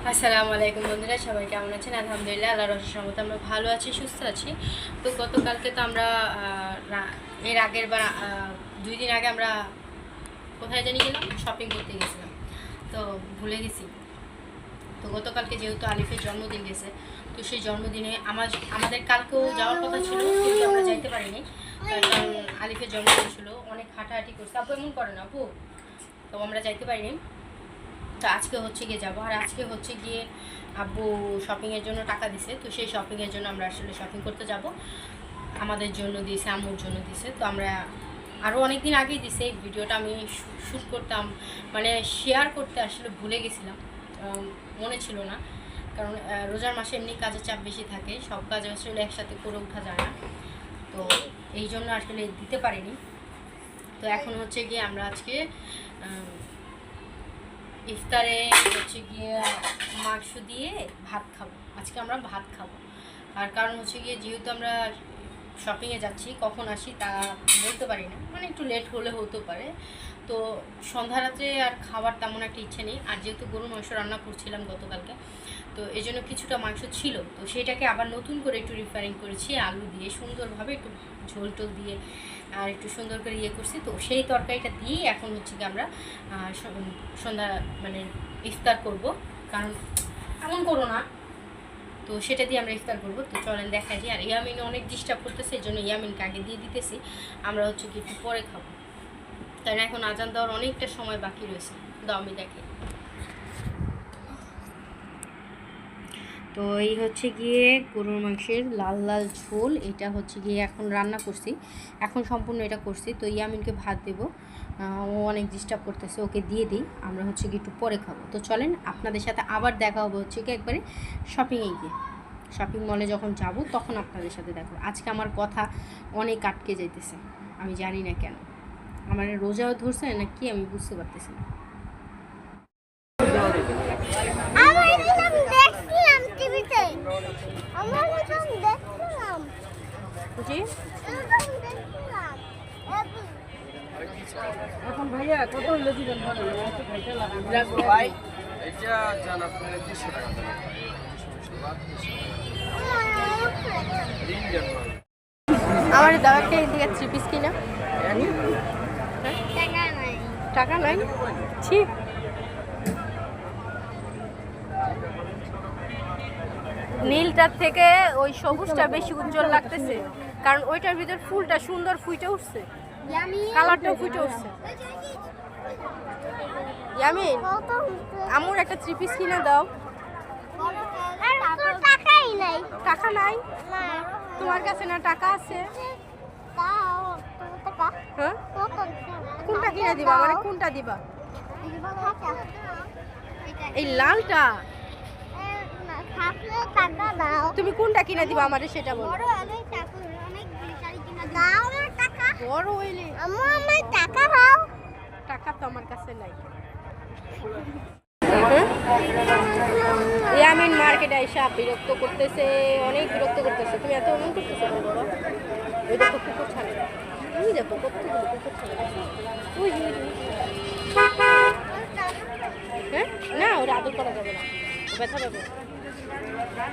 আসসালামু আলাইকুম বন্ধুরা, সবাই কেমন আছেন? আলহামদুলিল্লাহ, আল্লাহর অশেষ রহমতে আমরা ভালো আছি, সুস্থ আছি। তো গতকালকে তো আমরা এর আগের বার 2 দিন আগে আমরা কোথায় জানি গেলাম, শপিং করতে গেছিলাম, তো ভুলে গেছি। তো গতকালকে যেহেতু আলিফের জন্মদিন গেছে, তো সেই জন্মদিনে আমাদের কালকেও যাওয়ার কথা ছিল, কিন্তু আমরা যাইতে পারিনি, কারণ আলিফের জন্মদিন ছিল। অনেক হাঁটাহাঁটি করছে, আপু এমন করে না আপু, তো আমরা যাইতে পারিনি। তো আজকে হচ্ছে গিয়ে যাবো, আর আজকে হচ্ছে গিয়ে আব্বু শপিংয়ের জন্য টাকা দিছে, তো সেই শপিংয়ের জন্য আমরা আসলে শপিং করতে যাব। আমাদের জন্য দিয়েছে, আম্মুর জন্য দিয়েছে। তো আমরা আরও অনেক দিন আগেই দিছে, এই ভিডিওটা আমি শ্যুট করতাম, মানে শেয়ার করতে আসলে ভুলে গেছিলাম, মনে ছিল না। কারণ রোজার মাসে এমনি কাজের চাপ বেশি থাকে, সব কাজ আসলে একসাথে করে ওঠা যায় না, তো এই জন্য আসলে দিতে পারিনি। তো এখন হচ্ছে গিয়ে আমরা আজকে ইফতারে হচ্ছে গিয়ে মাংস দিয়ে ভাত খাবো। আজকে আমরা ভাত খাবো, আর কারণ হচ্ছে গিয়ে যেহেতু আমরা শপিংয়ে যাচ্ছি, কখন আসি তা বলতে পারি না, মানে একটু লেট হলে হতে পারে। তো সন্ধ্যা রাত্রে আর খাবার তেমন একটা ইচ্ছে নেই, আর যেহেতু গরুর মাংস রান্না করছিলাম গতকালকে, তো এই জন্য কিছুটা মাংস ছিল, তো সেটাকে আবার নতুন করে একটু রিফারিং করেছি, আলু দিয়ে সুন্দরভাবে একটু ঝোল টোল দিয়ে আর একটু সুন্দর করে ইয়ে করছি। তো সেই তরকারিটা দিয়েই এখন হচ্ছে কি আমরা সন্ধ্যা মানে ইফতার করব, কারণ এমন করো না, তো সেটা দিয়ে আমরা ইফতার করবো। তো চলেন দেখা দিই। আর ইয়ামিন অনেক ডিস্টার্ব করতেছে, এই জন্য ইয়ামিনকে আগে দিয়ে দিতেছি, আমরা হচ্ছে কি একটু পরে খাবো, তাই না? এখন আজান দেওয়ার অনেকটা সময় বাকি রয়েছে, দাও আমি দেখে। তো এই হচ্ছে গিয়ে গরুর মাংসের লাল লাল ঝোল, এটা হচ্ছে গিয়ে এখন রান্না করছি, এখন সম্পূর্ণ এটা করছি। তো ইয়ামিনকে ভাত দেবো, ও অনেক ডিস্টার্ব করতেছে, ওকে দিয়ে দিই, আমরা হচ্ছে গিয়ে একটু পরে খাবো। তো চলেন আপনাদের সাথে আবার দেখা হবে হচ্ছে কি একবারে শপিংয়ে গিয়ে, শপিং মলে যখন যাব তখন আপনাদের সাথে দেখো। আজকে আমার কথা অনেক আটকে যাইতেছে, আমি জানি না কেন, আমার রোজাও ধরছে না কি আমি বুঝতে পারতেছি না। এখন ভাইয়া কত হইলো দিবেন ভাই? এটা জান আপনার 200 টাকা দেবেন। আমার দাও একটা এদিকে 3 পিস কিনা। টাকা নাই ছি। নীলটার থেকে ওই সবুজটা বেশি উজ্জ্বল লাগতেছে, কারণ ওইটার ভিতর ফুলটা সুন্দর ফুটে উঠছে, কালারটাও ফুটে উঠছে। ইয়ামিন, আমুর একটা 3 পিস কিনে দাও। টাকা নাই তোমার কাছে? না টাকা আছে। হ্যাঁ, কোনটা কিনে দিবা? মানে কোনটা দিবা? এই লালটা। তুমি কোনটা কিনে দিবা আমারে সেটা বলো। বড় হইলে টাকা তো আমার কাছে নাই। ইয়ামিন মার্কেটে এসে বিরক্ত করতেছে, অনেক বিরক্ত করতেছে। তুমি এত অমন করতেছো কেন বাবা? ওই দেখো কুকুর ছাড়ে, ওই দেখো কতগুলো কুকুর ছাড়ে। হ্যাঁ না, ওরা আদর করা যাবে না, ব্যথা পাবে।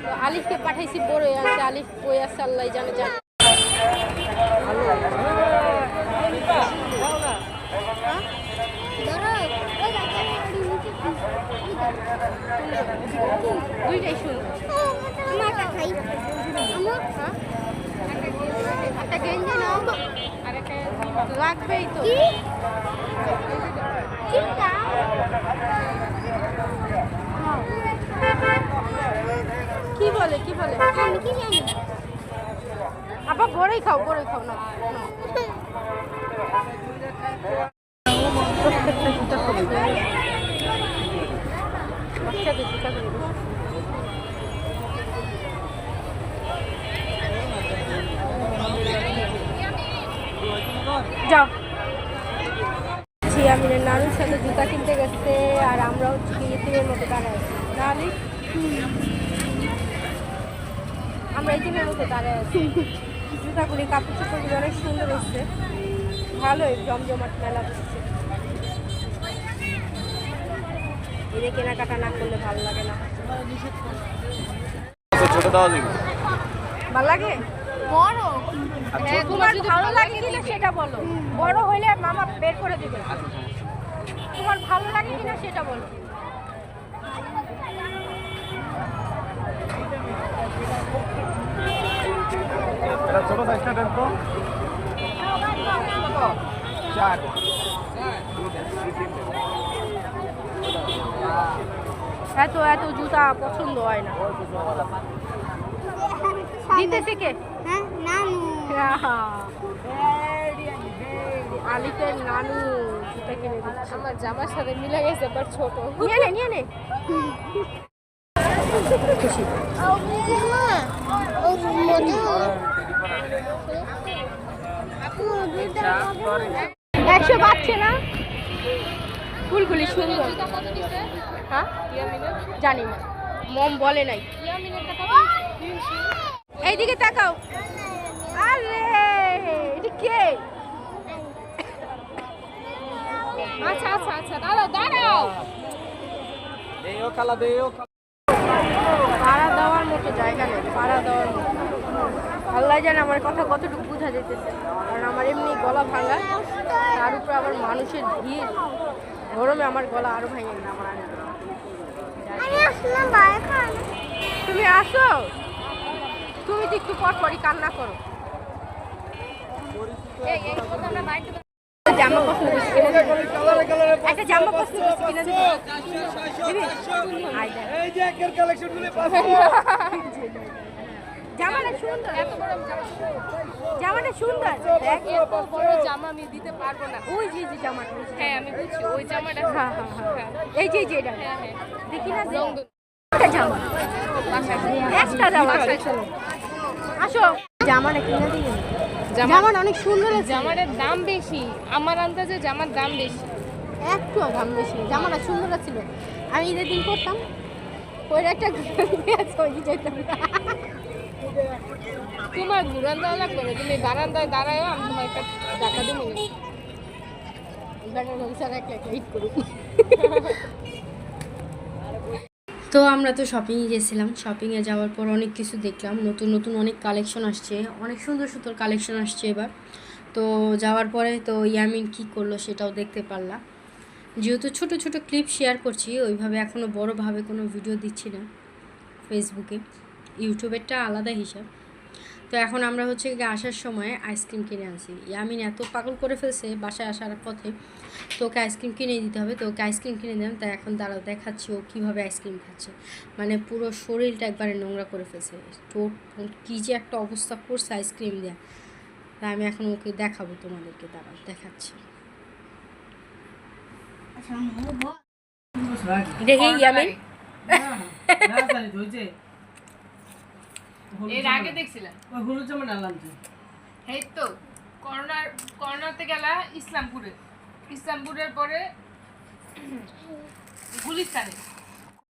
তো আলিফকে পাঠাইছি বড় আছে, আলিফ বই আছে আল্লাহ জানে। যা দুইটাই সুন্দর, একটা গেঞ্জি নাও, লাগবেই তো। কি বলে কি বলে আমি কি জানি। আবার বড়ই খাও, বড়ই খাও না। যাও, ইয়ামিনের নানুর সাথে জুতা কিনতে গেছে, আর আমরা হচ্ছে ইতিমের মতো দাঁড়ায় আছি। নাহলে আমরা ইতিমের মতো দাঁড়ায় আছি। জুতাগুলি কাপড় চোপড়গুলি অনেক সুন্দর হচ্ছে, ভালোই জমজমাট মেলা বসছে। এদের কেনাকাটা না করলে ভালো লাগে না। ছোট দাও দিন ভালো লাগে বড়? হ্যাঁ, তোমার ভালো লাগে কিনা সেটা বলো। বড় হইলে মামা বের করে দিবে। তোমার ভালো লাগে কিনা সেটা বলো। ছোট সাইজটা দেন তো 4 এত এত জুতা পছন্দ হয় না। দিতেছে কে? হ্যাঁ নানু আলিফের নানু জুতা কিনে দিচ্ছে। আমার জামার সাথে মিলে গেছে বাট ছোট। নিয়ে নে খুশি। একশো পাচ্ছে না। ফুলগুলি সুন্দর। হ্যাঁ জানি না, মম বলে নাই। এইদিকে তাকাও। আরে এটা কে? আচ্ছা আচ্ছা আচ্ছা দাঁড়াও দেও খালা দেও পাড়া দেওয়ার মতো জায়গা নেই, পাড়া দেওয়ার মতো। আল্লাহ জানে আমার কথা কতটুকু বোঝা যেতেছে, কারণ আমার এমনি গলা ভাঙা, তার উপর আবার মানুষের ভিড়, গরমে আমার গলা আরো ভাঙে না। আমার তুমি আসো, তুমি তো একটু পর পরই কান্না করো। জামা পছন্দ করছি কিনে দেবো? একটা জামা পছন্দ করছি কিনে দেবো? এই যে একের কালেকশনগুলো জামাটা সুন্দর, জামাটা সুন্দর। দেখ এত বড় জামা আমি দিতে পারবো না। ওই যে জামাটা, হ্যাঁ আমি বুঝছি ওই জামাটা। হ্যাঁ এই যে এটা দেখি না, একটা জামা, একটা জামা। আসো জামাটা কিনে দিই। জামাটা অনেক সুন্দর আছে। জামাটার দাম বেশি, আমার আন্দাজে জামার দাম বেশি। একটু দাম বেশি, জামাটা সুন্দর ছিল। আমি ঈদের দিন করতাম, ওই একটা তোমার ঘুরান দেওয়া লাগবে না, তুমি বারান্দায় দাঁড়ায়, আমি তোমার একটা টাকা দিব। তো আমরা তো শপিংয়ে গেছিলাম, শপিংয়ে যাওয়ার পর অনেক কিছু দেখলাম, নতুন নতুন অনেক কালেকশন আসছে, অনেক সুন্দর সুন্দর কালেকশন আসছে এবার। তো যাওয়ার পরে তো ইয়ামিন কি করলো সেটাও দেখতে পারলাম। যেহেতু ছোট ছোট ক্লিপ শেয়ার করছি, ওইভাবে এখনও বড়োভাবে কোনো ভিডিও দিচ্ছি না ফেসবুকে, ইউটিউবেরটা আলাদা হিসাব। তো এখন আমরা হচ্ছে গিয়ে আসার সময় আইসক্রিম কিনে আনছি। ইয়ামিন এত পাগল করে ফেলছে বাসায় আসার পথে, তো ওকে আইসক্রিম কিনে দিতে হবে। তো ওকে আইসক্রিম কিনে দিলাম। তাই এখন দাঁড়াও দেখাচ্ছি ও কীভাবে আইসক্রিম খাচ্ছে। মানে পুরো শরীরটা একবারে নোংরা করে ফেলছে, ঠোঁট কী যে একটা অবস্থা করছে আইসক্রিম দেওয়া। তাই আমি এখন ওকে দেখাবো তোমাদেরকে, দাঁড়াও দেখাচ্ছি। দেখি ইয়ামিন, এর আগে দেখছিলাম ওই হলুদ জামা ডাললাম তো। এই তো কর্নারতে গেলা ইসলামপুরের পরে গুলিস্তানে।